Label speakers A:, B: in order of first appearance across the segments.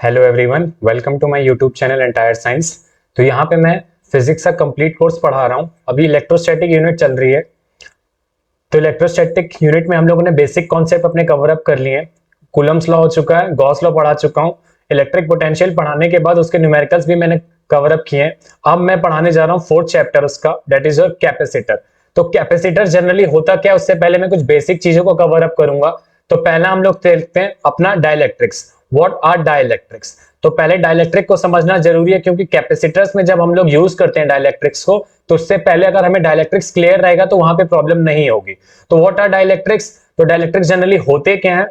A: Hello everyone, welcome to my YouTube channel entire science. तो यहाँ पे मैं फिजिक्स का कंप्लीट कोर्स पढ़ा रहा हूँ। अभी इलेक्ट्रोस्टैटिक यूनिट चल रही है। तो इलेक्ट्रोस्टैटिक यूनिट में हम लोगों ने बेसिक कॉन्सेप्ट अपने कवर अप कर लिए हैं। कूलम्स लॉ हो चुका है, गॉस लॉ पढ़ा चुका हूँ। इलेक्ट्रिक पोटेंशियल पढ़ाने के बाद उसके न्यूमेरिकल्स भी मैंने कवर अप किए हैं। अब मैं पढ़ाने जा रहा हूँ फोर्थ चैप्टर उसका, दैट इज योर कैपेसिटर। तो कैपेसिटर जनरली होता क्या, उससे पहले मैं कुछ बेसिक चीजों को कवर अप करूंगा। तो पहला हम लोग देखते हैं अपना डाइलेक्ट्रिक्स। What are dielectrics? तो पहले डाइलेक्ट्रिक को समझना जरूरी है, क्योंकि कैपेसिटर्स में जब हम लोग यूज करते हैं डाइलेक्ट्रिक्स को, तो उससे पहले अगर हमें डाइलेक्ट्रिक्स क्लियर रहेगा तो वहां पे प्रॉब्लम नहीं होगी। तो व्हाट आर डाइलेक्ट्रिक्स? तो डाइलेक्ट्रिक्स जनरली होते क्या हैं?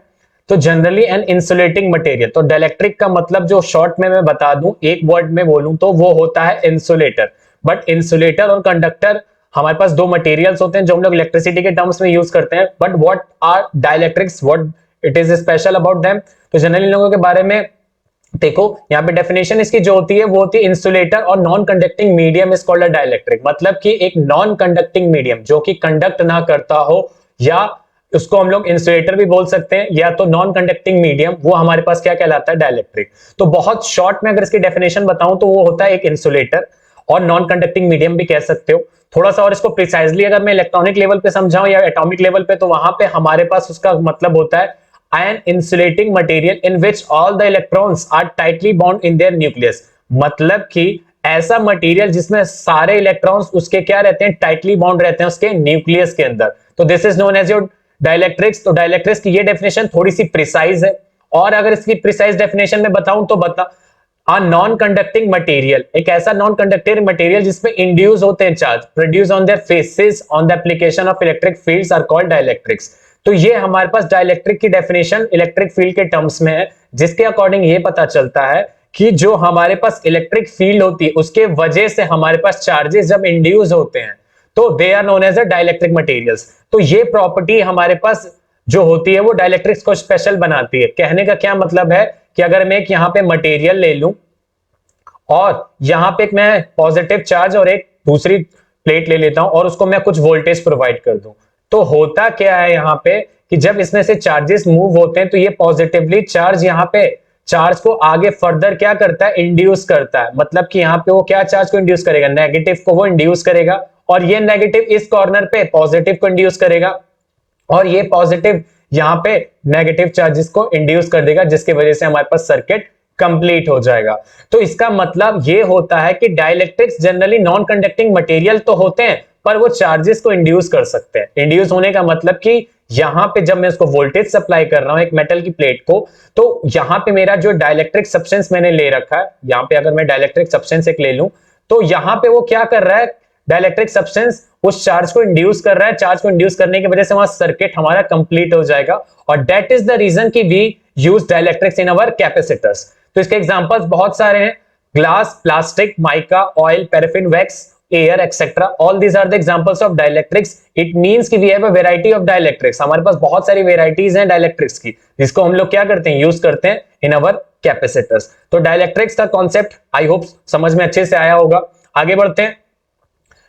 A: तो जनरली एन इंसुलेटिंग मटेरियल। तो डाइलेक्ट्रिक का मतलब जो शॉर्ट में मैं बता दूं, एक वर्ड में बोलूं तो वो होता है इंसुलेटर। बट इंसुलेटर और कंडक्टर हमारे पास दो मटेरियल्स होते हैं जो हम लोग इलेक्ट्रिसिटी के टर्म्स में यूज करते हैं। But what are dielectrics, what it is special about them? तो जनरली लोगों के बारे में देखो, यहाँ पे डेफिनेशन इसकी जो होती है वो होती है इंसुलेटर और non conducting medium is called a dielectric. मतलब कि एक नॉन कंडक्टिंग मीडियम जो कि कंडक्ट ना करता हो, या उसको हम लोग इंसुलेटर भी बोल सकते हैं, या तो नॉन कंडक्टिंग मीडियम, वो हमारे पास क्या कहलाता है? डाइलेक्ट्रिक। तो बहुत शॉर्ट में अगर इसकी डेफिनेशन बताऊं तो वो होता है एक इंसुलेटर और नॉन कंडक्टिंग मीडियम भी कह सकते हो। थोड़ा सा और इसको प्रिसाइजली अगर मैं इलेक्ट्रॉनिक लेवल पे समझाऊं या एटॉमिक लेवल पे, तो वहां पे हमारे पास उसका मतलब होता है an insulating material in which all the electrons are tightly bound in their nucleus। मतलब कि ऐसा मटेरियल जिसमें सारे इलेक्ट्रॉन्स उसके क्या रहते हैं? टाइटली बाउंड रहते हैं उसके न्यूक्लियस के अंदर। तो this is known as your dielectrics. तो डाइलेक्ट्रिक्स की ये डेफिनेशन थोड़ी सी प्रिसाइज है, और अगर इसकी प्रिसाइज डेफिनेशन में बताऊं तो बता आ नॉन कंडक्टिंग मटेरियल, एक ऐसा नॉन कंडक्टिंग मटेरियल जिसमें इंड्यूस होते हैं charge produce on their faces on the application of electric fields are called dielectrics. तो ये हमारे पास डाइलेक्ट्रिक की डेफिनेशन इलेक्ट्रिक फील्ड के टर्म्स में है, जिसके अकॉर्डिंग ये पता चलता है कि जो हमारे पास इलेक्ट्रिक फील्ड होती है उसके वजह से हमारे पास चार्जेस जब इंड्यूस होते हैं तो they are known as a dielectric materials. तो ये प्रॉपर्टी हमारे पास जो होती है वो डाइलेक्ट्रिक्स को स्पेशल बनाती है। कहने का क्या मतलब है कि अगर मैं एक यहाँ पे मटेरियल ले लूं और यहां पे मैं पॉजिटिव चार्ज और एक दूसरी प्लेट ले लेता हूं और उसको मैं कुछ वोल्टेज प्रोवाइड कर दूं, तो होता क्या है यहाँ पे कि जब इसमें से चार्जेस मूव होते हैं तो ये पॉजिटिवली चार्ज यहाँ पे चार्ज को आगे फर्दर क्या करता है? इंड्यूस करता है। मतलब कि यहाँ पे वो क्या चार्ज को इंड्यूस करेगा? नेगेटिव को वो इंड्यूस करेगा, और ये नेगेटिव इस कॉर्नर पे पॉजिटिव को इंड्यूस करेगा, और ये पॉजिटिव यहाँ पे नेगेटिव चार्जेस को इंड्यूस कर देगा, जिसकी वजह से हमारे पास सर्किट कंप्लीट हो जाएगा। तो इसका मतलब ये होता है कि dielectrics generally non conducting material तो होते हैं, पर वो चार्जेस को इंड्यूस कर सकते हैं। इंड्यूस होने का मतलब कि यहां पे जब मैं इसको वोल्टेज सप्लाई कर रहा हूं एक मेटल की प्लेट को, तो यहां पे मेरा जो डाइलेक्ट्रिक सब्सटेंस मैंने ले रखा है, यहां पे अगर मैं डाइलेक्ट्रिक सब्सटेंस एक ले लूं, तो यहां पे वो क्या कर रहा है? डाइलेक्ट्रिक सब्सटेंस उस चार्ज को इंड्यूस कर रहा है। चार्ज को इंड्यूस करने की वजह से वहां सर्किट हमारा कंप्लीट हो जाएगा, और दैट इज द रीजन कि we use dielectrics in our capacitors. तो इसके एग्जांपल्स बहुत सारे हैं: glass, plastic, mica, oil, paraffin, wax, air, etcetera. All these are the examples of dielectrics. It means कि we have a variety of dielectrics. हमारे पास बहुत सारी वेराइटीज हैं डाइलेक्ट्रिक्स की, जिसको हम लोग क्या करते हैं? यूज करते हैं इन अवर कैपेसिटर्स। तो डाइलेक्ट्रिक्स का कॉन्सेप्ट आई होप समझ में अच्छे से आया होगा। आगे बढ़ते हैं।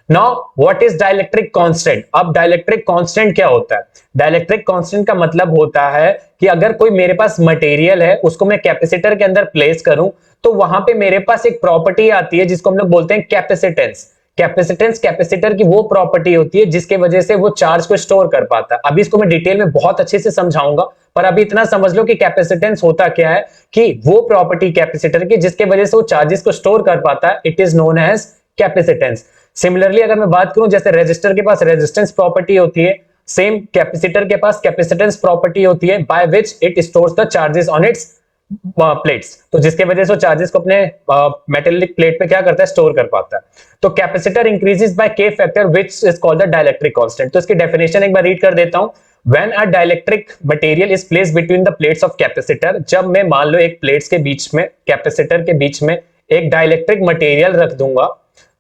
A: Now what is dielectric constant? अब डाइलेक्ट्रिक कांस्टेंट क्या होता है? डाइलेक्ट्रिक कांस्टेंट का मतलब होता है कि अगर कोई मेरे पास मटेरियल है उसको मैं कैपेसिटर के अंदर प्लेस करूं, तो वहां पे मेरे पास एक प्रॉपर्टी आती है जिसको हम लोग बोलते हैं कैपेसिटेंस। कैपेसिटेंस कैपेसिटर की वो प्रॉपर्टी होती है जिसके वजह से वो चार्ज को स्टोर कर पाता है। अभी इसको मैं डिटेल में बहुत अच्छे से समझाऊंगा, पर अभी इतना समझ लो कि कैपेसिटेंस होता क्या है, कि वो प्रॉपर्टी कैपेसिटर की जिसके वजह से वो चार्जेस को स्टोर कर पाता है, it is known as capacitance. Similarly अगर मैं बात करूं, जैसे रेजिस्टर के पास रेजिस्टेंस प्रॉपर्टी होती है, सेम कैपेसिटर के पास कैपेसिटेंस प्रॉपर्टी होती है, by which it stores the charges on it's plates. तो जिसके वजह से वो चार्जेस को अपने मेटेलिक प्लेट पे क्या करता है? स्टोर कर पाता है। तो कैपेसिटर इंक्रीजेस बाय के factor which is called the dielectric constant. तो इसकी डेफिनेशन एक बार रीड कर देता हूं। When a dielectric material is placed between the plates of capacitor, जब मैं मान लो एक प्लेट्स के बीच में, कैपेसिटर के बीच में एक डाइलेक्ट्रिक मटेरियल रख दूंगा,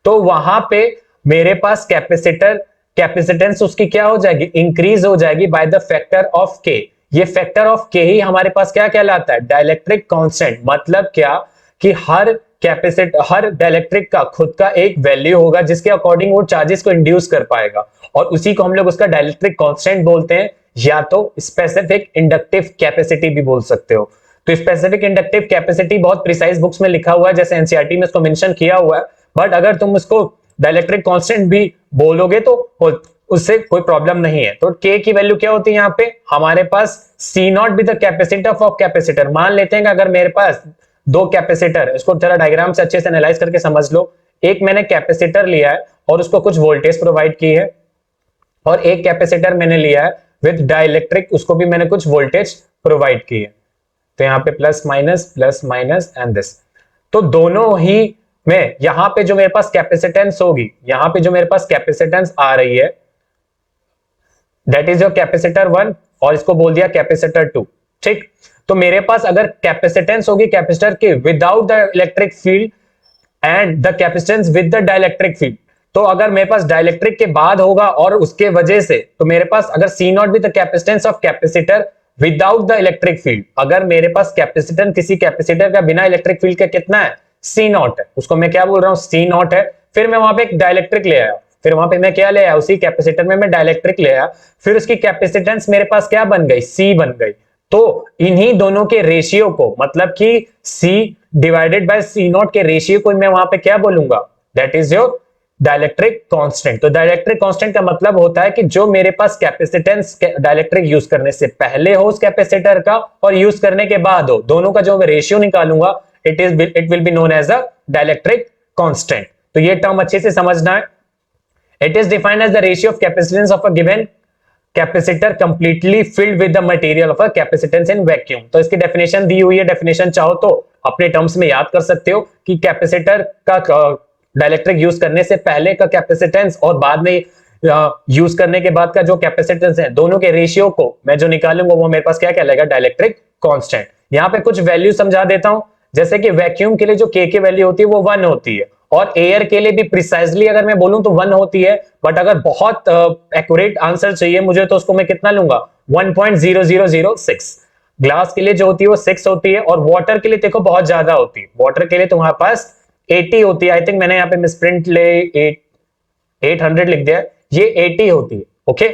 A: तो वहां पे मेरे पास कैपेसिटर कैपेसिटेंस उसकी क्या हो जाएगी? इंक्रीज हो जाएगी बाय द फैक्टर ऑफ के। ये फैक्टर ऑफ के ही हमारे पास क्या कहलाता है? Dielectric constant. मतलब क्या कि हर हर डाइलेक्ट्रिक का खुद का एक वैल्यू होगा जिसके अकॉर्डिंग वो चार्जेस को इंड्यूस कर पाएगा, और उसी को हम लोग उसका डाइलेक्ट्रिक कांस्टेंट बोलते हैं, या तो स्पेसिफिक इंडक्टिव कैपेसिटी भी बोल सकते हो। तो स्पेसिफिक इंडक्टिव कैपेसिटी बहुत प्रिसाइज बुक्स में लिखा हुआ है, जैसे एनसीईआरटी में इसको मेंशन किया हुआ है, बट अगर तुम उसको डाइलेक्ट्रिक कांस्टेंट भी बोलोगे तो उससे कोई प्रॉब्लम नहीं है। तो K की वैल्यू क्या होती है यहाँ पे हमारे पास C not be the capacitor of capacitor. मान लेते हैं कि अगर मेरे पास दो कैपेसिटर, इसको जरा डायग्राम से अच्छे से एनालाइज करके समझ लो। एक मैंने कैपेसिटर लिया है और उसको कुछ वोल्टेज प्रोवाइड की है, और एक कैपेसिटर मैंने लिया है विद डाइलेक्ट्रिक, उसको भी मैंने कुछ वोल्टेज प्रोवाइड की है। तो यहाँ पे प्लस माइनस एंड दिस। तो दोनों ही में यहां पे जो मेरे पास कैपेसिटेंस होगी, यहां पे जो मेरे पास कैपेसिटेंस आ रही है दैट इज योर कैपेसिटर 1 और इसको बोल दिया कैपेसिटर 2। ठीक, तो मेरे पास अगर कैपेसिटेंस होगी कैपेसिटर की without the electric field and the capacitance with the dielectric field, तो अगर मेरे पास डाइलेक्ट्रिक के बाद होगा और उसके वजह से, तो मेरे पास अगर C not be the capacitance of capacitor without the electric field, अगर मेरे पास कैपेसिटर किसी कैपेसिटर का बिना इलेक्ट्रिक फील्ड का कितना है C नॉट है, उसको मैं क्या बोल रहा हूं C नॉट है। फिर मैं वहां पे एक डाइलेक्ट्रिक ले आया, फिर वहां पे मैं क्या ले आया, उसी कैपेसिटर में मैं डाइलेक्ट्रिक ले आया, फिर उसकी कैपेसिटेंस मेरे पास क्या बन गई C बन गई। तो इन्हीं दोनों के रेशियो को, मतलब कि C divided by C not के रेशियो को मैं वहां पे क्या बोलूंगा, that is your dielectric constant. तो डाइलेक्ट्रिक कांस्टेंट का मतलब होता है कि जो मेरे पास कैपेसिटेंस डाइलेक्ट्रिक यूज करने से पहले हो उस कैपेसिटर का और यूज करने के बाद हो, दोनों का जो मैं रेशियो निकालूंगा it will be known as a dielectric constant. तो ये टर्म अच्छे से समझना है। It is defined as the ratio of capacitance of a given capacitor completely filled with the material of a capacitance in vacuum. तो इसकी definition दी हुई है, डेफिनेशन चाहो तो अपने टर्म्स में याद कर सकते हो कि कैपेसिटर का डाइलेक्ट्रिक यूज करने से पहले का कैपेसिटेंस और बाद में यूज करने के बाद का जो कैपेसिटेंस है, दोनों के रेशियो को मैं जो निकालूंगा वो मेरे पास क्या कहलाएगा, डाइलेक्ट्रिक कांस्टेंट। यहां पे कुछ वैल्यू समझा देता हूं, जैसे कि वैक्यूम के लिए जो K की वैल्यू होती है वो 1 होती है, और एयर के लिए भी प्रिसाइजली अगर मैं बोलूं तो 1 होती है, बट अगर बहुत एक्यूरेट आंसर चाहिए मुझे तो उसको मैं कितना लूंगा, 1.0006। ग्लास के लिए जो होती है वो 6 होती है, और वाटर के लिए देखो बहुत ज्यादा होती है, वाटर के लिए तुम्हारे पास 80 होती है। आई थिंक मैंने यहाँ पे मिसप्रिंट ले 800 लिख दिया, ये 80 होती है। ओके,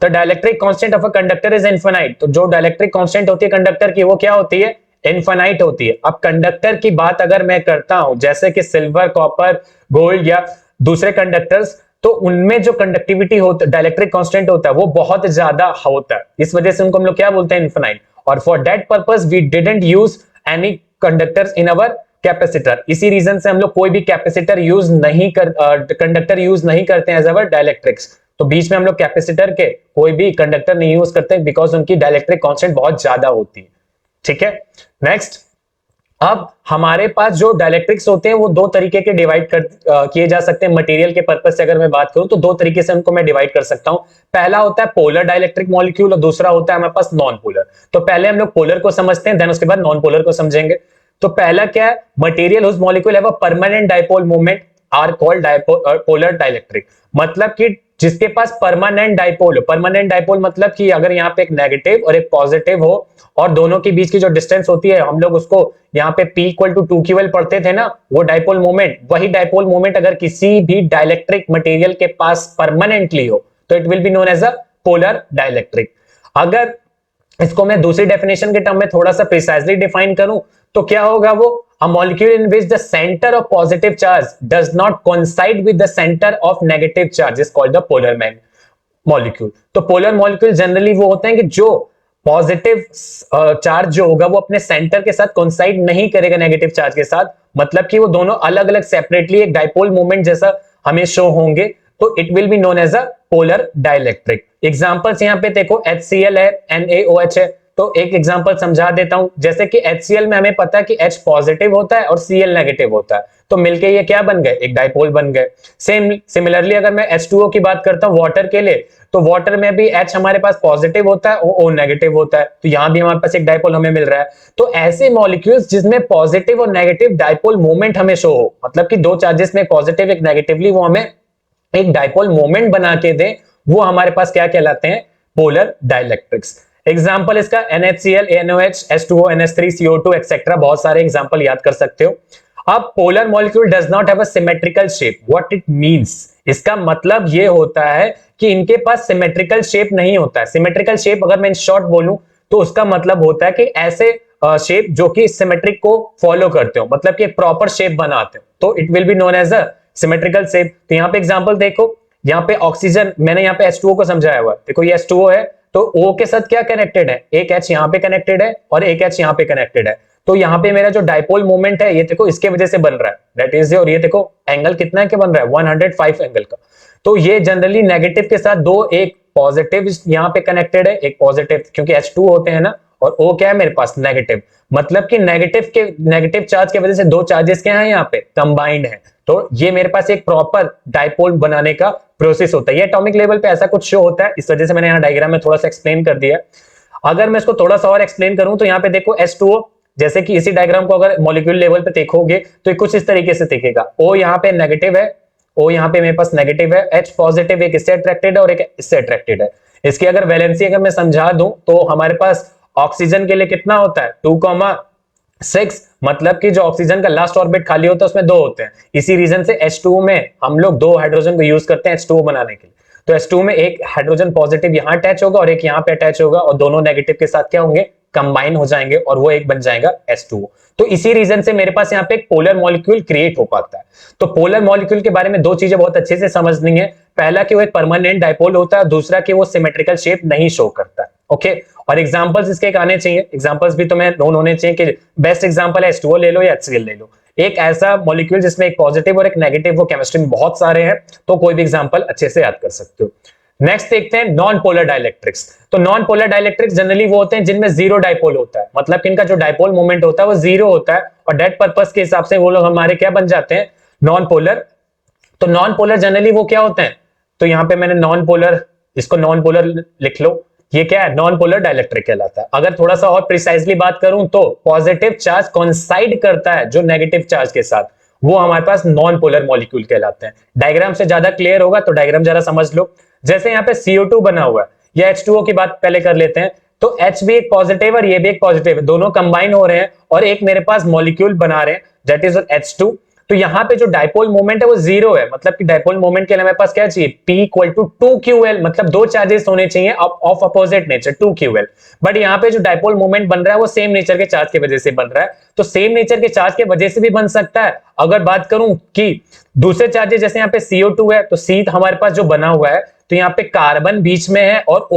A: तो dielectric constant of a conductor is infinite. तो जो डाइलेक्ट्रिक कांस्टेंट होती है कंडक्टर की वो क्या होती है, इनफिनाइट होती है। अब कंडक्टर की बात अगर मैं करता हूं, जैसे कि सिल्वर, कॉपर, गोल्ड या दूसरे कंडक्टर्स, तो उनमें जो कंडक्टिविटी होता है, डाइलेक्ट्रिक कांस्टेंट होता है वो बहुत ज्यादा होता है, इस वजह से उनको हम लोग क्या बोलते हैं, इनफिनाइट। और for that purpose we didn't use any conductors in our capacitor. इसी रीजन से हम लोग कोई भी कैपेसिटर यूज नहीं कर कंडक्टर यूज नहीं करते हैं एज अवर डाइलेक्ट्रिक्स। तो बीच में हम लोग कैपेसिटर के कोई भी कंडक्टर नहीं यूज करते बिकॉज उनकी डाइलेक्ट्रिक कांस्टेंट बहुत ज्यादा होती है। ठीक है, नेक्स्ट। अब हमारे पास जो डाइलेक्ट्रिक्स होते हैं वो दो तरीके के डिवाइड किए जा सकते हैं। मटेरियल के पर्पस से अगर मैं बात करूं तो दो तरीके से उनको मैं डिवाइड कर सकता हूं। पहला होता है पोलर डाइलेक्ट्रिक मॉलिक्यूल और दूसरा होता है हमारे पास नॉन पोलर। तो पहले हम लोग पोलर को समझते हैं, देन उसके बाद नॉन पोलर को समझेंगे। तो पहला क्या है, material whose molecule have a permanent dipole moment are called polar dielectric. मतलब कि जिसके पास परमानेंट डाइपोल हो, परमानेंट डाइपोल मतलब कि अगर यहाँ पे एक नेगेटिव और एक पॉजिटिव हो और दोनों के बीच की जो डिस्टेंस होती है, हम लोग उसको यहाँ पे P इक्वल टू 2 QL पढ़ते थे ना, वो डाइपोल मोमेंट, वही डाइपोल मोमेंट अगर किसी भी डाइलेक्ट्रिक मटेरियल के पास परमानेंटली हो तो it will be known as a polar dielectric. अगर इसको मैं दूसरी डेफिनेशन के टर्म में थोड़ा सा प्रिसाइजली डिफाइन करूं तो क्या होगा वो, a molecule in which the center of positive charge does not coincide with the center of negative charge is called the polar molecule। तो polar molecule जनरली वो होते हैं कि जो पॉजिटिव चार्ज जो होगा वो अपने सेंटर के साथ कोइंसाइड नहीं करेगा नेगेटिव चार्ज के साथ, मतलब कि वो दोनों अलग अलग सेपरेटली एक डाइपोल मोमेंट जैसा हमें शो होंगे, तो it will be known as a polar dielectric. Examples यहाँ पे देखो, HCl है, NaOH है, तो एक एग्जांपल समझा देता हूं। जैसे कि HCl में हमें पता है कि H पॉजिटिव होता है और Cl नेगेटिव होता है, तो मिलके ये क्या बन गए, एक डाइपोल बन गए। सिमिलरली अगर मैं H2O की बात करता हूं वाटर के लिए, तो वाटर में भी H हमारे पास पॉजिटिव होता है और O नेगेटिव होता है, तो यहां भी हमारे पास एक डाइपोल हमें मिल रहा है। तो ऐसे मॉलिक्यूल्स जिसमें पॉजिटिव और नेगेटिव डाइपोल मोमेंट हमें शो हो, मतलब कि दो चार्जेस में पॉजिटिव एक नेगेटिवली वो हमें एक डाइपोल मोमेंट बना के दे, वो हमारे पास क्या कहलाते हैं, पोलर डाइलेक्ट्रिक्स। एग्जाम्पल इसका NaCl, NaOH, H2O, NH3, CO2 etcetera, बहुत सारे एग्जाम्पल याद कर सकते हो। अब polar molecule does not have a symmetrical shape. What it means, इसका मतलब ये होता है कि इनके पास सिमेट्रिकल शेप नहीं होता है। सिमेट्रिकल शेप अगर मैं इन शॉर्ट बोलूं तो उसका मतलब होता है कि ऐसे शेप जो कि सिमेट्रिक को फॉलो करते हो, मतलब कि एक प्रॉपर शेप बनाते हो, तो it will be known as a symmetrical shape. तो यहाँ पे एग्जांपल देखो, यहाँ पे ऑक्सीजन, मैंने यहाँ पे H2O को समझाया हुआ है, देखो ये H2O है, तो O के साथ क्या कनेक्टेड है, एक H यहाँ पे कनेक्टेड है और एक H यहाँ पे कनेक्टेड है। तो यहाँ पे मेरा जो डाइपोल मोमेंट है ये देखो इसके वजह से बन रहा है, दैट इज, और ये देखो एंगल कितना है क्या बन रहा है, 105 एंगल का। तो ये जनरली नेगेटिव के साथ दो, एक पॉजिटिव यहाँ पे कनेक्टेड है, एक पॉजिटिव, क्योंकि H2 होते हैं ना, और O क्या है मेरे पास, नेगेटिव, मतलब कि नेगेटिव चार्ज की वजह से दो चार्जेस क्या है यहाँ पे कंबाइंड है। तो ये मेरे पास एक प्रॉपर डाइपोल बनाने का प्रोसेस होता है। ये एटॉमिक लेवल पे ऐसा कुछ शो होता है, इस वजह से मैंने यहाँ डायग्राम में थोड़ा सा एक्सप्लेन कर दिया। अगर मैं इसको थोड़ा सा और एक्सप्लेन करूं तो यहाँ पे देखो H2O, जैसे कि इसी डायग्राम को अगर मॉलिक्यूल लेवल पे देखोगे तो कुछ इस तरीके से दिखेगा, O यहाँ पे नेगेटिव है, O यहाँ पे मेरे पास नेगेटिव है, H पॉजिटिव, एक इससे अट्रैक्टेड है और एक इससे अट्रैक्टेड है। इसकी अगर वैलेंसी अगर मैं समझा दूं तो हमारे पास ऑक्सीजन के लिए कितना होता है, 2,6, मतलब कि जो ऑक्सीजन का लास्ट ऑर्बिट खाली होता है उसमें दो होते हैं। इसी रीजन से H2O में हम लोग दो हाइड्रोजन को यूज करते हैं H2O बनाने के लिए। तो H2O में एक हाइड्रोजन पॉजिटिव यहां अटैच होगा और एक यहां पे अटैच होगा, और दोनों नेगेटिव के साथ क्या होंगे, कंबाइन हो जाएंगे और वो एक बन जाएगा H2O। तो इसी रीजन से मेरे पास यहाँ पे एक पोलर मॉलिक्यूल क्रिएट हो पाता है। तो पोलर मॉलिक्यूल के बारे में दो चीजें बहुत अच्छे से समझनी है, पहला कि वो एक परमानेंट डाइपोल होता है, दूसरा कि वो सिमेट्रिकल शेप नहीं शो करता है। ओके, और एग्जांपल्स इसके एक आने चाहिए, एग्जांपल्स भी तुम्हें नोन होने चाहिए कि बेस्ट एग्जांपल है H2O ले लो या HCl ले लो, एक ऐसा मॉलिक्यूल जिसमें एक पॉजिटिव और एक नेगेटिव, वो केमिस्ट्री में बहुत सारे हैं, तो कोई भी एग्जांपल अच्छे से याद कर सकते हो। नेक्स्ट देखते हैं नॉन पोलर डाइलेक्ट्रिक्स। तो नॉन पोलर डाइलेक्ट्रिक्स जनरली वो होते हैं जिनमें जीरो डाइपोल होता है, मतलब कि इनका जो डाइपोल मोमेंट होता है वो जीरो होता है, और डेट पर्पस के हिसाब से वो लोग हमारे क्या बन जाते हैं, नॉन पोलर। तो नॉन पोलर जनरली वो क्या होते हैं, तो यहाँ पे मैंने नॉन पोलर, इसको नॉन पोलर लिख लो, ये क्या है, नॉन पोलर डाइलेक्ट्रिक कहलाता है। अगर थोड़ा सा और प्रिसाइजली बात करूं तो पॉजिटिव चार्ज कॉन्साइड करता है जो नेगेटिव चार्ज के साथ, वो हमारे पास नॉन पोलर मॉलिक्यूल कहलाते हैं। डायग्राम से ज्यादा क्लियर होगा तो डायग्राम जरा समझ लो। जैसे यहाँ पे CO2 बना हुआ है, या H2O की बात पहले कर लेते हैं, तो H भी एक पॉजिटिव और ये भी एक पॉजिटिव है, दोनों कंबाइन हो रहे हैं और एक मेरे पास मॉलिक्यूल बना रहे हैं, दैट इज H2। तो यहाँ पे जो डाइपोल मोमेंट है वो जीरो है, मतलब कि डाइपोल मोमेंट के लिए हमारे पास क्या चाहिए, P इक्वल टू 2QL, मतलब दो चार्जेस होने चाहिए of opposite nature, 2QL। But यहाँ पे जो डाइपोल मोमेंट बन रहा है वो सेम नेचर के चार्ज की वजह से बन रहा है, तो सेम नेचर के चार्ज की वजह से भी बन सकता है। अगर बात करूं कि दूसरे चार्जेस, जैसे यहाँ पे CO2 है, तो C हमारे पास जो बना हुआ है, तो यहाँ पे कार्बन बीच में है और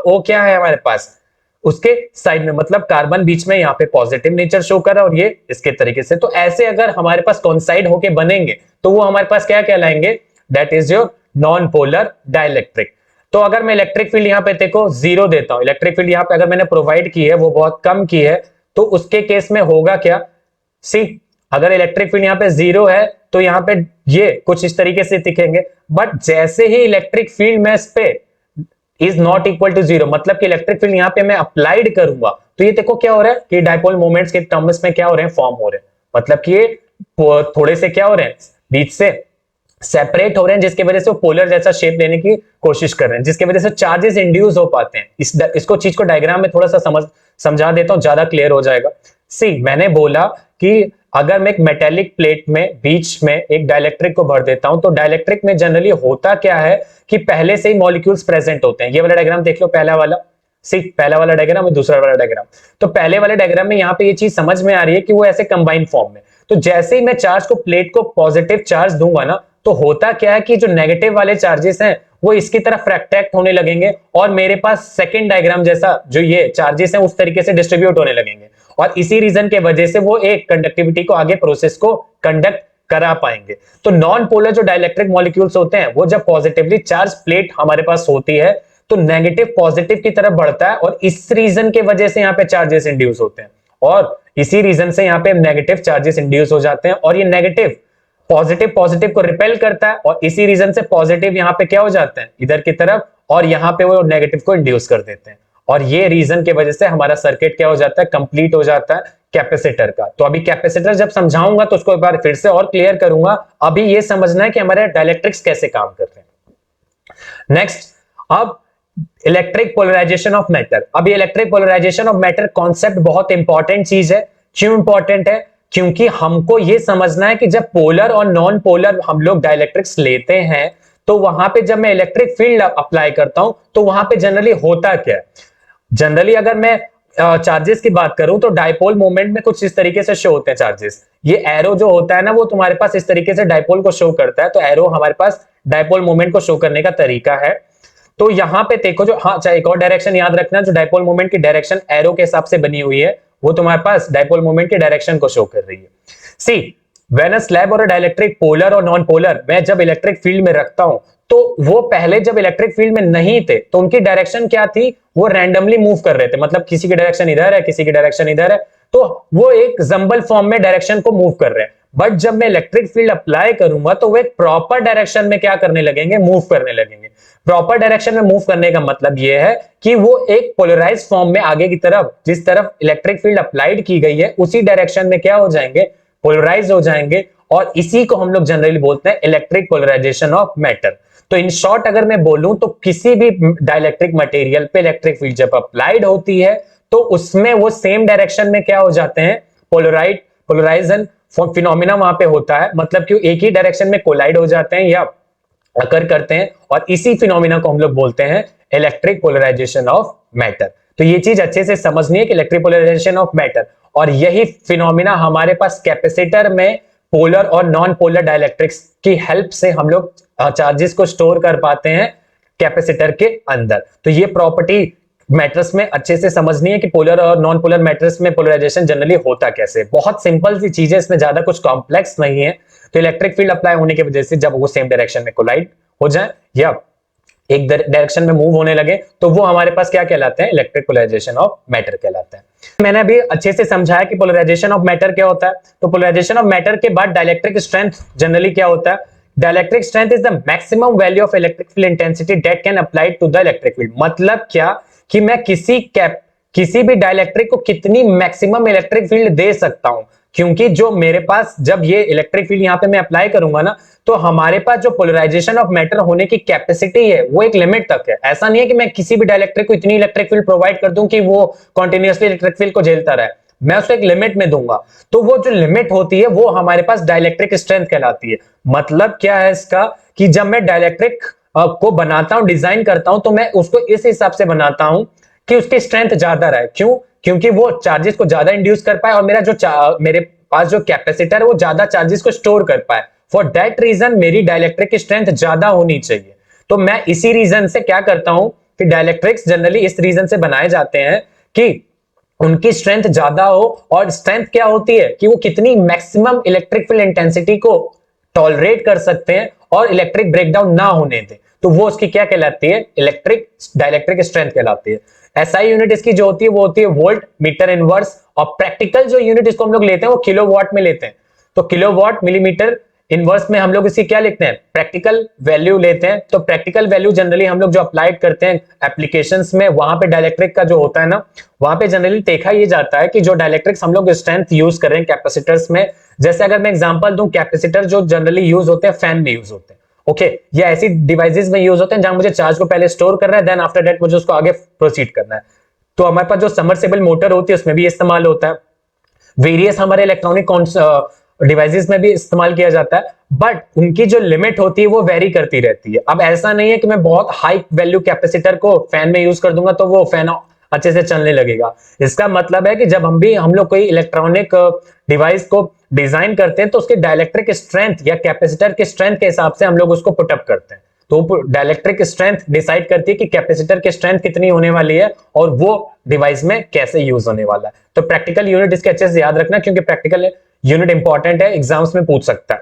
A: O क्या है हमारे पास, उसके साइड में, मतलब कार्बन बीच में यहाँ पे पॉजिटिव नेचर शो कर रहा है और ये इसके तरीके से। तो ऐसे अगर हमारे पास कॉन्साइड होके बनेंगे तो वो हमारे पास क्या कहलाएंगे, that is your non polar dielectric. तो अगर मैं इलेक्ट्रिक फील्ड यहाँ पे देखो जीरो देता हूं, इलेक्ट्रिक फील्ड यहाँ पे अगर मैंने प्रोवाइड की है वो बहुत कम की है, तो उसके केस में होगा क्या, सी अगर इलेक्ट्रिक फील्ड यहाँ पे जीरो है तो यहाँ पे ये कुछ इस तरीके से दिखेंगे, बट जैसे ही इलेक्ट्रिक फील्ड में इस पे is not equal to zero, मतलब कि इलेक्ट्रिक फील्ड यहाँ पे मैं अप्लाइड करूंगा, तो ये देखो क्या हो रहा है कि डाइपोल मोमेंट्स के टर्म्स में क्या हो रहे हैं, फॉर्म हो रहे हैं, मतलब कि ये थोड़े से क्या हो रहे हैं, बीच से सेपरेट हो रहे हैं, जिसकी वजह से वो पोलर जैसा शेप लेने की कोशिश कर रहे हैं, जिसकी वजह से चार्जेस इंड्यूस हो पाते हैं। इसको चीज को डायग्राम में थोड़ा सा समझा देता हूं, ज्यादा क्लियर हो जाएगा। सी मैंने बोला कि अगर मैं एक मेटेलिक प्लेट में बीच में एक डाइलेक्ट्रिक को भर देता हूं, तो डाइलेक्ट्रिक में जनरली होता क्या है कि पहले से ही मॉलिक्यूल्स प्रेजेंट होते हैं। ये वाला डायग्राम देख लो, पहला वाला, सिर्फ पहला वाला डायग्राम और दूसरा वाला डायग्राम। तो पहले वाले डायग्राम में यहाँ पे ये चीज समझ में आ रही है कि वो ऐसे कंबाइन फॉर्म में, तो जैसे ही मैं चार्ज को, प्लेट को पॉजिटिव चार्ज दूंगा ना, तो होता क्या है कि जो नेगेटिव वाले चार्जेस हैं वो इसकी तरफ फ्रैक्टेक्ट होने लगेंगे और मेरे पास सेकंड डायग्राम जैसा जो ये चार्जेस हैं उस तरीके से डिस्ट्रीब्यूट होने लगेंगे, और इसी रीजन के वजह से वो एक कंडक्टिविटी को आगे प्रोसेस को कंडक्ट करा पाएंगे। तो नॉन पोलर जो डाइलेक्ट्रिक मॉलिक्यूल्स होते हैं वो जब पॉजिटिवली चार्ज प्लेट हमारे पास होती है तो नेगेटिव पॉजिटिव की तरफ बढ़ता है, और इस रीजन के वजह से यहाँ पे चार्जेस इंड्यूस होते हैं, और इसी रीजन से यहाँ पे नेगेटिव चार्जेस इंड्यूस हो जाते हैं, और ये नेगेटिव पॉजिटिव पॉजिटिव को रिपेल करता है, और इसी रीजन से पॉजिटिव यहाँ पे क्या हो जाते हैं, इधर की तरफ, और यहाँ पे वो नेगेटिव को इंड्यूस कर देते हैं, और ये रीजन की वजह से हमारा सर्किट क्या हो जाता है, कंप्लीट हो जाता है कैपेसिटर का। तो अभी कैपेसिटर जब समझाऊंगा तो उसको एक बार फिर से और क्लियर करूंगा, अभी ये समझना है कि हमारे डाइलेक्ट्रिक्स कैसे काम कर रहे हैं। नेक्स्ट, अब इलेक्ट्रिक पोलराइजेशन ऑफ मैटर। अब ये electric polarisation of matter concept बहुत इंपॉर्टेंट चीज है। क्यों इंपॉर्टेंट है, क्योंकि हमको ये समझना है कि जब पोलर और नॉन पोलर हम लोग डाइलेक्ट्रिक्स लेते हैं तो वहां पे जब मैं इलेक्ट्रिक फील्ड अप्लाई करता हूं तो वहां पे जनरली होता क्या है। जनरली अगर मैं चार्जेस की बात करूं तो डायपोल मोमेंट में कुछ इस तरीके से शो होते हैं चार्जेस। ये एरो जो होता है ना वो तुम्हारे पास इस तरीके से डायपोल को शो करता है, तो एरो हमारे पास डायपोल मोमेंट को शो करने का तरीका है। तो यहाँ पे देखो जो, हाँ चाहे एक और डायरेक्शन याद रखना, जो डायपोल मोमेंट की डायरेक्शन एरो के हिसाब से बनी हुई है वो तुम्हारे पास डायपोल मोमेंट की डायरेक्शन को शो कर रही है। सी व्हेन अ स्लैब और अ डाइलेक्ट्रिक पोलर और नॉन पोलर, मैं जब इलेक्ट्रिक फील्ड में रखता हूं तो वो पहले जब इलेक्ट्रिक फील्ड में नहीं थे तो उनकी डायरेक्शन क्या थी, वो रैंडमली मूव कर रहे थे, मतलब किसी की डायरेक्शन इधर है किसी की डायरेक्शन इधर है, तो वो एक जंबल फॉर्म में डायरेक्शन को मूव कर रहे हैं। बट जब मैं इलेक्ट्रिक फील्ड अप्लाई करूंगा तो वो एक प्रॉपर डायरेक्शन में क्या करने लगेंगे, मूव करने लगेंगे। प्रॉपर डायरेक्शन में मूव करने का मतलब यह है कि वो एक पोलराइज फॉर्म में आगे की तरफ, जिस तरफ इलेक्ट्रिक फील्ड अप्लाइड की गई है उसी डायरेक्शन में क्या हो जाएंगे, पोलराइज हो जाएंगे। और इसी को हम लोग जनरली बोलते हैं इलेक्ट्रिक पोलराइजेशन ऑफ मैटर। तो इन शॉर्ट अगर मैं बोलूं तो किसी भी डाइलेक्ट्रिक मटेरियल पे इलेक्ट्रिक फील्ड जब अप्लाइड होती है तो उसमें वो सेम डायरेक्शन में क्या हो जाते हैं, पोलराइजेशन फिनोमिना वहां पे होता है, मतलब कि एक ही डायरेक्शन में कोलाइड हो जाते हैं या अकर करते हैं, और इसी फिनोमिना को हम लोग बोलते हैं इलेक्ट्रिक पोलराइजेशन ऑफ मैटर। तो ये चीज अच्छे से समझनी है कि इलेक्ट्रिक पोलराइजेशन ऑफ मैटर, और यही फिनोमिना हमारे पास कैपेसिटर में पोलर और नॉन पोलर डाइलेक्ट्रिक्स की हेल्प से हम लोग चार्जेस को स्टोर कर पाते हैं कैपेसिटर के अंदर। तो ये प्रॉपर्टी मैटर्स में अच्छे से समझनी है कि पोलर और नॉन पोलर मैटर्स में पोलराइजेशन जनरली होता कैसे। बहुत सिंपल सी चीजें, इसमें ज्यादा कुछ कॉम्प्लेक्स नहीं है। तो इलेक्ट्रिक फील्ड अप्लाई होने की वजह से जब वो सेम डायरेक्शन में कोलाइड हो जाए या एक डायरेक्शन में मूव होने लगे तो वो हमारे पास क्या कहलाते हैं, इलेक्ट्रिक पोलराइजेशन ऑफ मैटर कहलाते हैं। मैंने अभी अच्छे से समझाया कि पोलराइजेशन ऑफ मैटर क्या होता है। तो पोलराइजेशन ऑफ मैटर के बाद डाइलेक्ट्रिक स्ट्रेंथ जनरली क्या होता है, dielectric strength is the maximum value of electric field intensity that can apply to the electric field. मतलब क्या कि मैं किसी भी डाइलेक्ट्रिक को कितनी मैक्सिमम इलेक्ट्रिक फील्ड दे सकता हूं, क्योंकि जो मेरे पास जब ये इलेक्ट्रिक फील्ड यहां पे मैं अप्लाई करूंगा ना तो हमारे पास जो पोलराइजेशन ऑफ मैटर होने की कैपेसिटी है वो एक लिमिट तक है। ऐसा नहीं है कि मैं किसी भी डाइलेक्ट्रिक को इतनी इलेक्ट्रिक फील्ड प्रोवाइड कर दूं कि वो कंटिन्यूअसली इलेक्ट्रिक फील्ड को झेलता रहे, मैं उसको एक लिमिट में दूंगा। तो वो जो लिमिट होती है वो हमारे पास डाइलेक्ट्रिक स्ट्रेंथ कहलाती है। मतलब क्या है इसका, कि जब मैं डाइलेक्ट्रिक को बनाता हूं, डिजाइन करता हूं, तो मैं उसको इस हिसाब से बनाता हूं कि उसकी स्ट्रेंथ ज्यादा रहे। क्यों? क्योंकि वो चार्जेस को ज्यादा इंड्यूस कर पाए और मेरे पास जो कैपेसिटर है वो ज्यादा चार्जेस को स्टोर कर पाए। फॉर दैट रीजन मेरी डाइलेक्ट्रिक की स्ट्रेंथ ज्यादा होनी चाहिए। तो मैं इसी रीजन से क्या करता हूं कि डाइलेक्ट्रिक्स जनरली इस रीजन से बनाए जाते हैं कि उनकी स्ट्रेंथ ज्यादा हो। और स्ट्रेंथ क्या होती है कि वो कितनी मैक्सिमम इलेक्ट्रिक फील्ड इंटेंसिटी को टॉलरेट कर सकते हैं और इलेक्ट्रिक ब्रेकडाउन ना होने दें। तो वो उसकी क्या कहलाती है, डाइलेक्ट्रिक स्ट्रेंथ कहलाती है। एसआई यूनिट इसकी जो होती है वो होती है वोल्ट मीटर इनवर्स, और प्रैक्टिकल जो यूनिट इसको हम लोग लेते हैं वो किलोवाट में लेते हैं। तो किलोवाट मिलीमीटर इनवर्स में हम लोग इसी क्या लिखते हैं, प्रैक्टिकल वैल्यू लेते हैं। तो प्रैक्टिकल वैल्यू जनरली हम लोग जो अप्लाइड करते हैं एप्लीकेशंस में, वहां पे डाइलेक्ट्रिक का जो होता है ना, वहां पे जनरली देखा ये जाता है कि जो डाइलेक्ट्रिक्स हम लोग स्ट्रेंथ यूज कर रहे हैं कैपेसिटर्स में, जैसे अगर मैं एग्जांपल दूं, कैपेसिटर जो जनरली यूज होते हैं फैन में यूज होते हैं, ओके, या ऐसी डिवाइसेस में यूज होते हैं जहां मुझे चार्ज को पहले स्टोर करना है, देन आफ्टर दैट मुझे उसको आगे प्रोसीड करना है। तो हमारे पास जो सबमर्सिबल मोटर होती है उसमें भी इस्तेमाल होता है, वेरियस हमारे इलेक्ट्रॉनिक डिवाइसेस में भी इस्तेमाल किया जाता है, बट उनकी जो लिमिट होती है वो वेरी करती रहती है। अब ऐसा नहीं है कि मैं बहुत हाई वैल्यू कैपेसिटर को फैन में यूज कर दूंगा तो वो फैन अच्छे से चलने लगेगा। इसका मतलब है कि जब हम लोग कोई इलेक्ट्रॉनिक डिवाइस को डिजाइन करते हैं तो उसके डाइलेक्ट्रिक स्ट्रेंथ या कैपेसिटर के स्ट्रेंथ के हिसाब से हम लोग उसको पुट अप करते हैं। तो डाइलेक्ट्रिक स्ट्रेंथ डिसाइड करती है कि कैपेसिटर की स्ट्रेंथ कितनी होने वाली है और वो डिवाइस में कैसे यूज होने वाला है। तो प्रैक्टिकल यूनिट इसके अच्छे से याद रखना, क्योंकि प्रैक्टिकल यूनिट इंपॉर्टेंट है, एग्जाम्स में पूछ सकता है।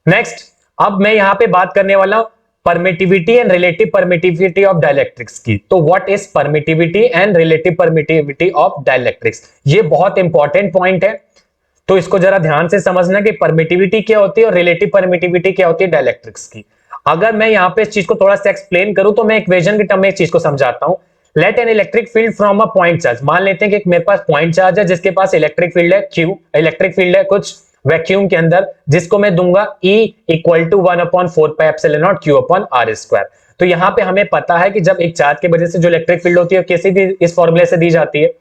A: नेक्स्ट, अब मैं यहां पे बात करने वाला हूं permittivity and relative permittivity of dielectrics की। तो what is permittivity and relative permittivity of dielectrics, ये बहुत इंपॉर्टेंट पॉइंट है। तो इसको जरा ध्यान से समझना कि परमिटिविटी क्या होती है और रिलेटिव परमिटिविटी क्या होती है डाइलेक्ट्रिक्स की। अगर मैं यहां पे इस चीज को थोड़ा सा एक्सप्लेन करूं तो मैं इक्वेशन के टर्म में इस चीज को समझाता हूं। Let an electric field from a point charge, मान लेते हैं कि मेरे पास पॉइंट चार्ज है जिसके पास इलेक्ट्रिक फील्ड है Q, इलेक्ट्रिक फील्ड है कुछ वैक्यूम के अंदर, जिसको मैं दूंगा E equal to 1/4 pi epsilon nought Q upon R square. तो यहां पे हमें पता है कि जब एक चार्ज की वजह से जो इलेक्ट्रिक फील्ड होती है किसी भी इस फॉर्मूले से दी जाती है।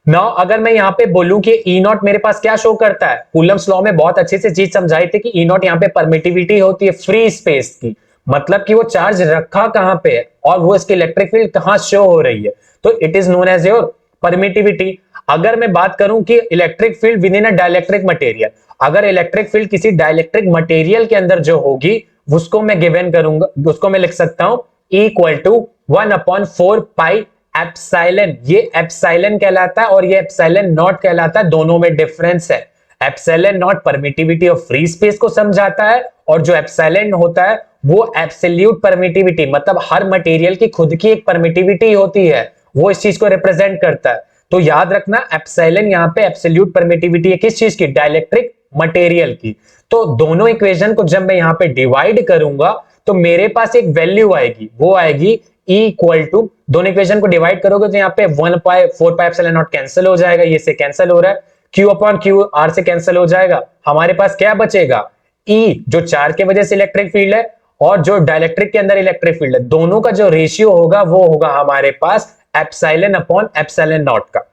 A: नाउ अगर मैं यहां पे बोलूं कि E नॉट मेरे पास क्या शो करता है, कूलम्स लॉ में बहुत अच्छे से चीज समझाई थी कि E नॉट यहां पे परमिटिविटी होती है फ्री स्पेस की, मतलब कि वो चार्ज रखा कहां पे है और वो इसकी इलेक्ट्रिक फील्ड कहां शो हो रही है। तो it is known as your permittivity. अगर मैं बात करूं कि electric field within a dielectric material, अगर इलेक्ट्रिक फील्ड किसी डाइलेक्ट्रिक मटेरियल के अंदर जो होगी उसको मैं गिवन करूंगा, उसको मैं लिख सकता हूं इक्वल टू 1/4 पाई एप्सिलॉन। ये एप्सिलॉन कहलाता है और ये एप्सिलॉन नॉट कहलाता है, दोनों में डिफरेंस है। Epsilon not permittivity of free space को समझाता है और जो एप्सिलॉन होता है वो एब्सोल्यूट परमिटिविटी, मतलब हर मटेरियल की खुद की एक परमिटिविटी होती है, वो इस चीज को रिप्रेजेंट करता है। तो याद रखना एप्सिलॉन यहाँ पे एब्सोल्यूट परमिटिविटी है किस चीज की, डाइलेक्ट्रिक मटेरियल की। तो दोनों इक्वेशन को जब मैं यहाँ पे डिवाइड करूंगा तो मेरे पास एक वैल्यू आएगी, वो आएगी E इक्वल टू, दोनों इक्वेशन को डिवाइड करोगे तो यहाँ पे 1/4 पाई एप्सिलॉन नॉट कैंसिल हो जाएगा, ये से कैंसिल हो रहा है, Q अपॉन Q R से कैंसिल हो जाएगा, हमारे पास क्या बचेगा E जो चार्ज के वजह से इलेक्ट्रिक फील्ड है और जो डाइलेक्ट्रिक के अंदर इलेक्ट्रिक फील्ड है, दोनों का जो रेशियो होगा वो होगा हमारे पास एप्सिलॉन अपॉन एप्सिलॉन नॉट का।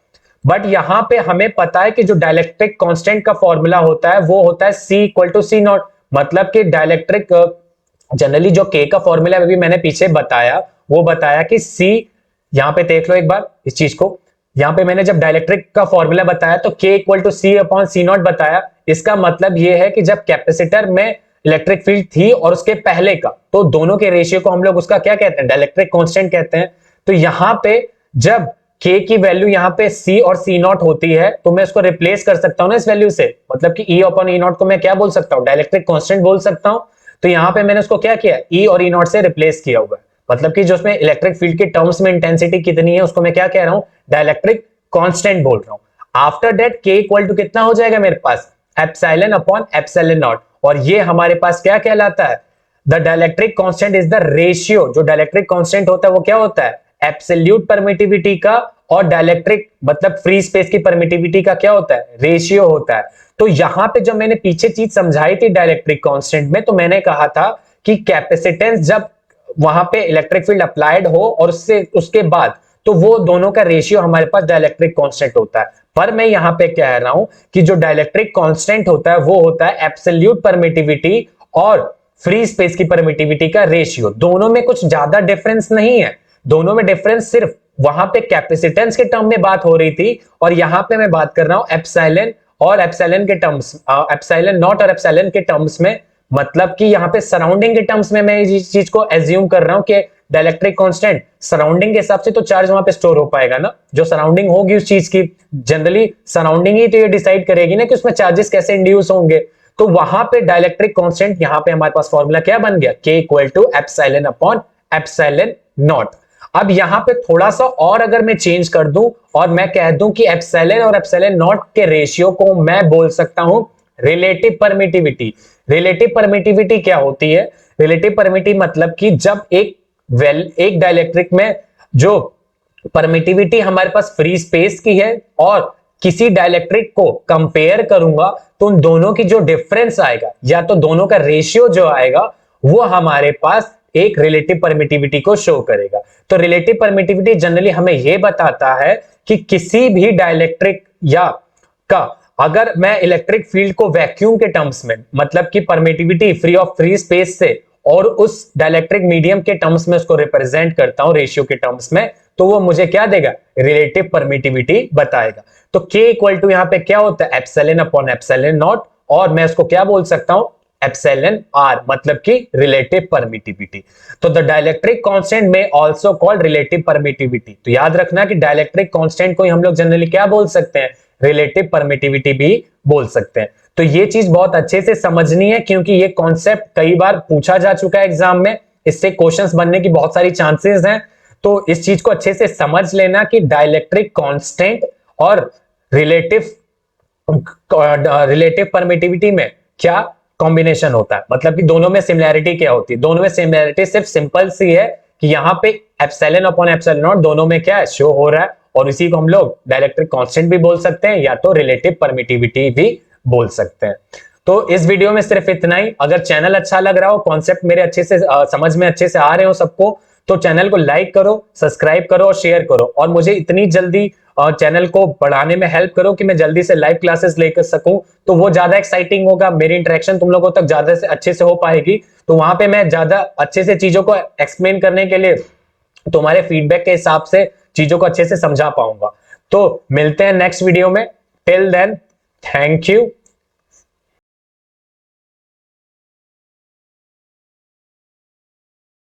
A: बट यहां पे हमें पता है कि जो डाइलेक्ट्रिक कांस्टेंट का फॉर्मूला होता है वो होता है C equal to C nought, मतलब कि डाइलेक्ट्रिक जनरली जो K का फॉर्मूला अभी मैंने पीछे बताया, वो बताया कि C, यहां पे देख लो एक बार इस चीज को, यहां पे मैंने जब डाइलेक्ट्रिक का फॉर्मूला बताया तो K equal to C upon C nought बताया। इसका मतलब ये है कि जब कैपेसिटर में इलेक्ट्रिक फील्ड थी और उसके पहले का, तो दोनों के रेशियो को हम लोग उसका क्या कहते हैं, डाइलेक्ट्रिक कांस्टेंट कहते हैं। तो यहां पे जब K की वैल्यू यहाँ पे C और C नॉट होती है तो मैं इसको रिप्लेस कर सकता हूं ना इस वैल्यू से, मतलब कि E अपॉन E नॉट को मैं क्या बोल सकता हूं, डाइलेक्ट्रिक कांस्टेंट बोल सकता हूं। तो यहाँ पे मैंने उसको क्या किया, E और E नॉट से रिप्लेस किया हुआ है, मतलब कि जो उसमें इलेक्ट्रिक फील्ड के टर्म्स में इंटेंसिटी कितनी है उसको मैं क्या कह रहा हूं, डाइलेक्ट्रिक कांस्टेंट बोल रहा हूं। After that K equal to कितना हो जाएगा मेरे पास, एप्सिलॉन अपॉन एप्सिलॉन नॉट, और ये हमारे पास क्या कहलाता है, the dielectric constant is the ratio, जो डाइलेक्ट्रिक कांस्टेंट होता है वो क्या होता है, एब्सोल्यूट परमिटिविटी का और डाइलेक्ट्रिक मतलब फ्री स्पेस की परमिटिविटी का क्या होता है, रेशियो होता है। तो यहां पे जब मैंने पीछे चीज समझाई थी डाइलेक्ट्रिक कांस्टेंट में, तो मैंने कहा था कि कैपेसिटेंस जब वहां पे इलेक्ट्रिक फील्ड अप्लाइड हो और उससे उसके बाद, तो वो दोनों का रेशियो हमारे पास डाइलेक्ट्रिक कांस्टेंट होता है। पर मैं यहां पे कह रहा हूं कि जो डाइलेक्ट्रिक कांस्टेंट होता है वो होता है एब्सोल्यूट परमिटिविटी और फ्री स्पेस की परमिटिविटी का रेशियो, दोनों में कुछ ज्यादा डिफरेंस नहीं है। दोनों में डिफरेंस सिर्फ वहां पे कैपेसिटेंस के टर्म में बात हो रही थी और यहां पे मैं बात कर रहा हूं एप्सिलॉन और एप्सिलॉन के टर्म्स, एप्सिलॉन नॉट और एप्सिलॉन के टर्म्स में, मतलब कि यहां पे सराउंडिंग के टर्म्स में मैं इस चीज को एज्यूम कर रहा हूं कि डाइलेक्ट्रिक कांस्टेंट सराउंडिंग के हिसाब से तो चार्ज वहां पे स्टोर हो पाएगा ना, जो सराउंडिंग होगी उस चीज की, जनरली सराउंडिंग ही तो ये डिसाइड करेगी ना कि उसमें चार्जेस कैसे इंड्यूस होंगे। तो वहां पे डाइलेक्ट्रिक कांस्टेंट, यहां पे हमारे पास फॉर्मूला क्या बन गया, K equal to epsilon upon epsilon nought. अब यहां पे थोड़ा सा और अगर मैं चेंज कर दूं और मैं कह दूं कि एप्सिलॉन और एप्सिलॉन नॉट के रेशियो को मैं बोल सकता हूं रिलेटिव परमिटिविटी। रिलेटिव परमिटिविटी क्या होती है, रिलेटिव परमिटिविटी मतलब कि जब एक डाइलेक्ट्रिक में जो परमिटिविटी हमारे पास फ्री स्पेस की है और किसी डाइलेक्ट्रिक को कंपेयर करूंगा तो उन दोनों की जो डिफरेंस आएगा या तो दोनों का रेशियो जो आएगा वो हमारे पास एक रिलेटिव परमिटिविटी को शो करेगा। तो रिलेटिव परमिटिविटी जनरली हमें यह बताता है कि किसी भी डाइलेक्ट्रिक या का अगर मैं इलेक्ट्रिक फील्ड को वैक्यूम के टर्म्स में, मतलब कि permittivity free of free space से, और उस डाइलेक्ट्रिक मीडियम के टर्म्स में उसको रिप्रेजेंट करता हूं रेशियो के टर्म्स में, तो वो मुझे क्या देगा, रिलेटिव परमिटिविटी बताएगा। तो K इक्वल टू यहां पे क्या होता है, एप्सिलॉन अपॉन एप्सिलॉन नॉट, और मैं उसको क्या बोल सकता हूं, एप्सिलॉन R, मतलब कि रिलेटिव परमिटिविटी। तो द डाइलेक्ट्रिक कांस्टेंट में आल्सो कॉल्ड रिलेटिव परमिटिविटी। तो याद रखना कि डाइलेक्ट्रिक कांस्टेंट को हम लोग जनरली क्या बोल सकते हैं, रिलेटिव परमिटिविटी भी बोल सकते हैं। तो ये चीज बहुत अच्छे से समझनी है क्योंकि ये कॉन्सेप्ट कई बार पूछा जा चुका है एग्जाम में, इससे क्वेश्चंस बनने की बहुत सारी चांसेस हैं। तो इस चीज को अच्छे से समझ लेना कि डाइलेक्ट्रिक कांस्टेंट और रिलेटिव परमिटिविटी में क्या कॉम्बिनेशन होता है, मतलब कि दोनों में सिमिलैरिटी क्या होती है। दोनों में सिमिलैरिटी सिर्फ सिंपल सी है कि यहाँ पे एप्सिलॉन अपॉन एप्सिलॉन नॉट दोनों में क्या है, शो हो रहा है, और इसी को हम लोग डाइलेक्ट्रिक कांस्टेंट भी बोल सकते हैं या तो रिलेटिव परमिटिविटी भी बोल सकते हैं। तो इस वीडियो में सिर्फ इतना ही। अगर चैनल अच्छा लग रहा हो, कॉन्सेप्ट मेरे अच्छे से समझ में अच्छे से आ रहे हो सबको, तो चैनल को लाइक करो, सब्सक्राइब करो और शेयर करो, और मुझे इतनी जल्दी चैनल को बढ़ाने में हेल्प करो कि मैं जल्दी से लाइव क्लासेस लेकर सकूं, तो वो ज्यादा एक्साइटिंग होगा, मेरी इंटरेक्शन तुम लोगों तक ज्यादा से अच्छे से हो पाएगी। तो वहां पे मैं ज्यादा अच्छे से चीजों को एक्सप्लेन करने के लिए तुम्हारे फीडबैक के हिसाब से चीजों को अच्छे से समझा पाऊंगा। तो मिलते हैं नेक्स्ट वीडियो में, टिल देन थैंक यू।